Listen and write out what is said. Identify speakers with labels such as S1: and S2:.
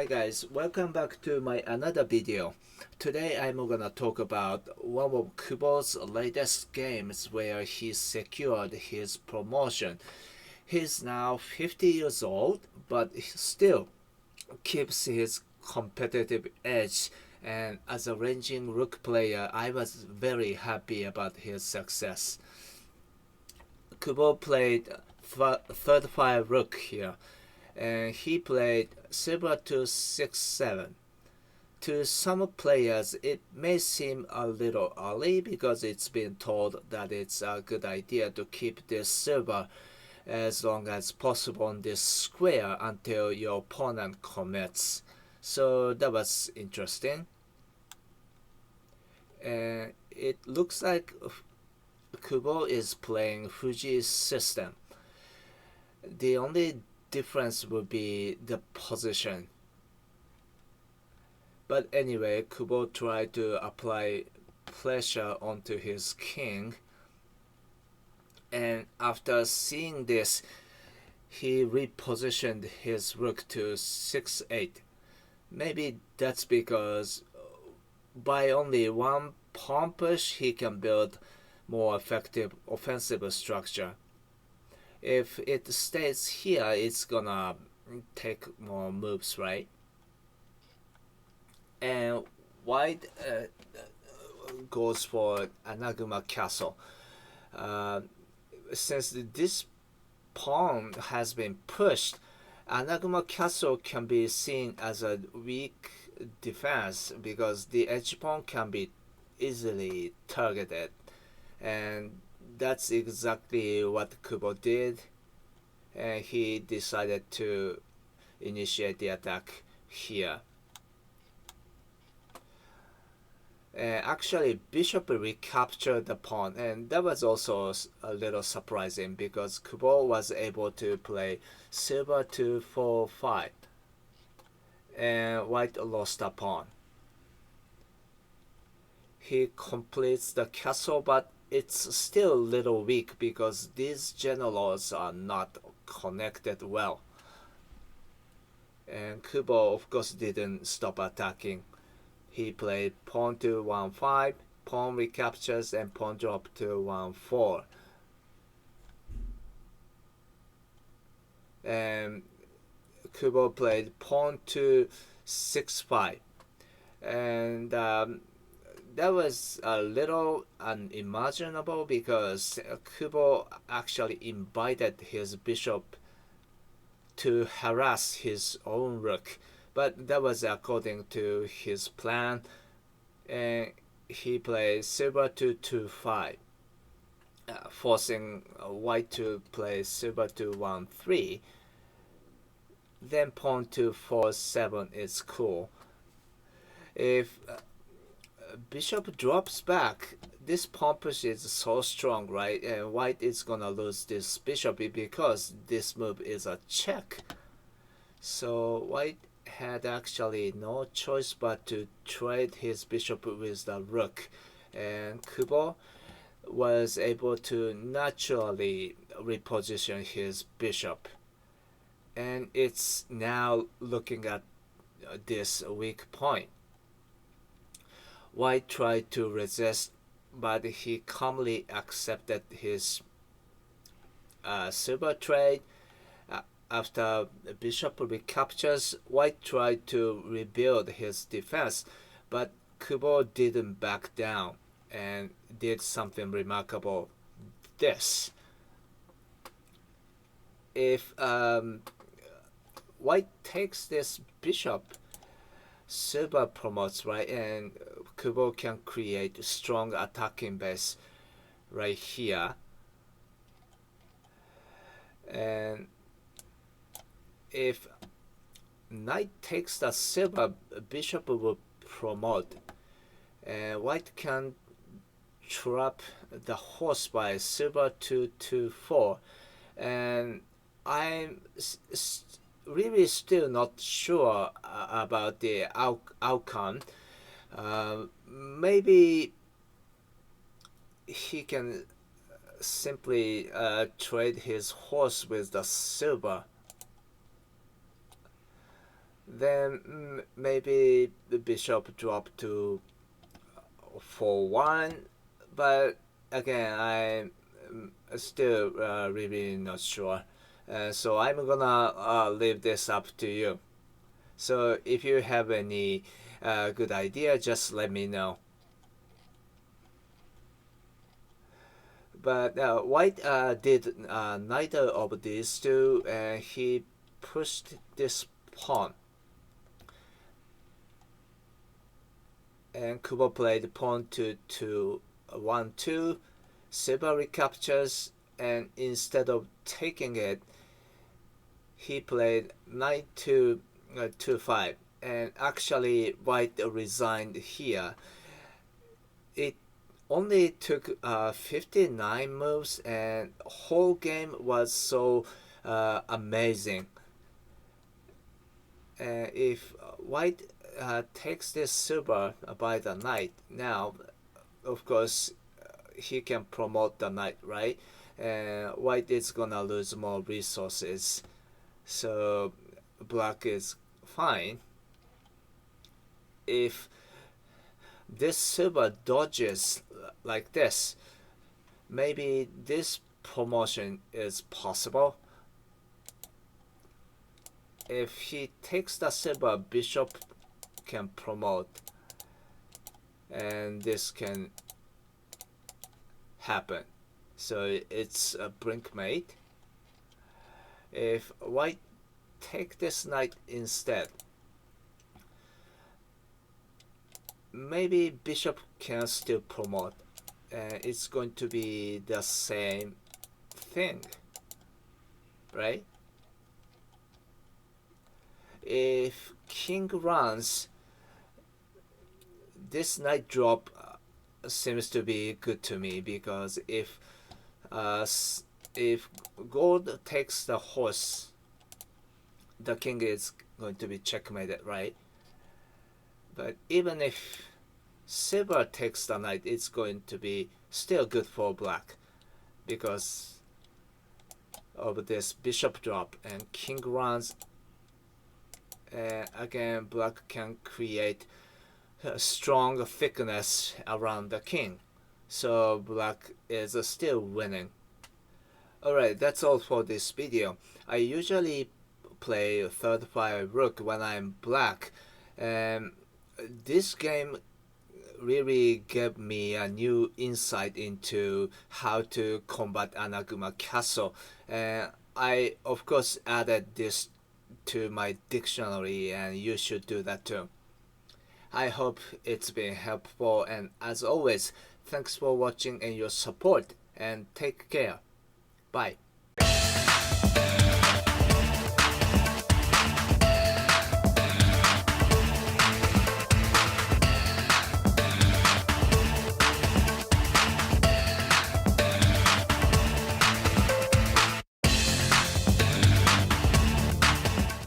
S1: Hi guys, welcome back to my another video. Today I'm gonna talk about one of Kubo's latest games where he secured his promotion. He's now 50 years old, but he still keeps his competitive edge, and as a ranging Rook player I was very happy about his success. Kubo played third file Rook here, and he played silver to 6-7. To some players, it may seem a little early because it's been told that it's a good idea to keep this silver as long as possible on this square until your opponent commits. So that was interesting. And it looks like Kubo is playing Fuji's system. The only difference would be the position. But anyway, Kubo tried to apply pressure onto his king, and after seeing this, he repositioned his rook to 6-8. Maybe that's because by only one pawn push he can build more effective offensive structure. If it stays here, it's gonna take more moves, right? And white goes for Anaguma castle. Since this pawn has been pushed, Anaguma castle can be seen as a weak defense because the edge pawn can be easily targeted, and that's exactly what Kubo did, and he decided to initiate the attack here. Actually, bishop recaptured the pawn, and that was also a little surprising because Kubo was able to play silver to 4-5, and white lost a pawn. He completes the castle, but it's still a little weak because these generals are not connected well. And Kubo, of course, didn't stop attacking. He played pawn to 1-5, pawn recaptures, and pawn drop to 1-4. And Kubo played pawn to 6-5. And that was a little unimaginable because Kubo actually invited his bishop to harass his own rook. But that was according to his plan, and he played silver to 2-5, forcing white to play silver to 1-3. Then pawn to 4-7 is cool. If bishop drops back, this pawn push is so strong, right? And white is gonna lose this bishop because this move is a check. So white had actually no choice but to trade his bishop with the rook, and Kubo was able to naturally reposition his bishop, and it's now looking at this weak point. White tried to resist, but he calmly accepted his silver trade. After bishop recaptures, white tried to rebuild his defense, but Kubo didn't back down and did something remarkable. This. If white takes this bishop, silver promotes, right? And Kubo can create a strong attacking base right here. And if knight takes the silver, bishop will promote, and white can trap the horse by silver to 2-4, and I'm really still not sure about the outcome. Maybe he can simply trade his horse with the silver. Then maybe the bishop drop to 4-1, but again I'm still really not sure. So I'm gonna leave this up to you. So if you have any good idea, just let me know. But White did neither of these two. He pushed this pawn, and Kubo played pawn to 1-2. Silver recaptures, and instead of taking it, he played knight to 2-5. And actually, White resigned here. It only took 59 moves, and whole game was so amazing. If White takes this silver by the knight, now of course he can promote the knight, right? White is gonna lose more resources, so black is fine. If this silver dodges like this, maybe this promotion is possible. If he takes the silver, bishop can promote, and this can happen. So it's a brinkmate. If White take this knight instead, maybe bishop can still promote. It's going to be the same thing, right? If king runs, this knight drop seems to be good to me, because if gold takes the horse, the king is going to be checkmated, right? But even if silver takes the knight, it's going to be still good for black, because of this bishop drop, and king runs. Again, black can create a strong thickness around the king, so black is still winning. Alright, that's all for this video. I usually play third file rook when I'm black, and this game really gave me a new insight into how to combat Anaguma castle. I of course added this to my dictionary, and you should do that too. I hope it's been helpful, and as always, thanks for watching and your support, and take care. Bye.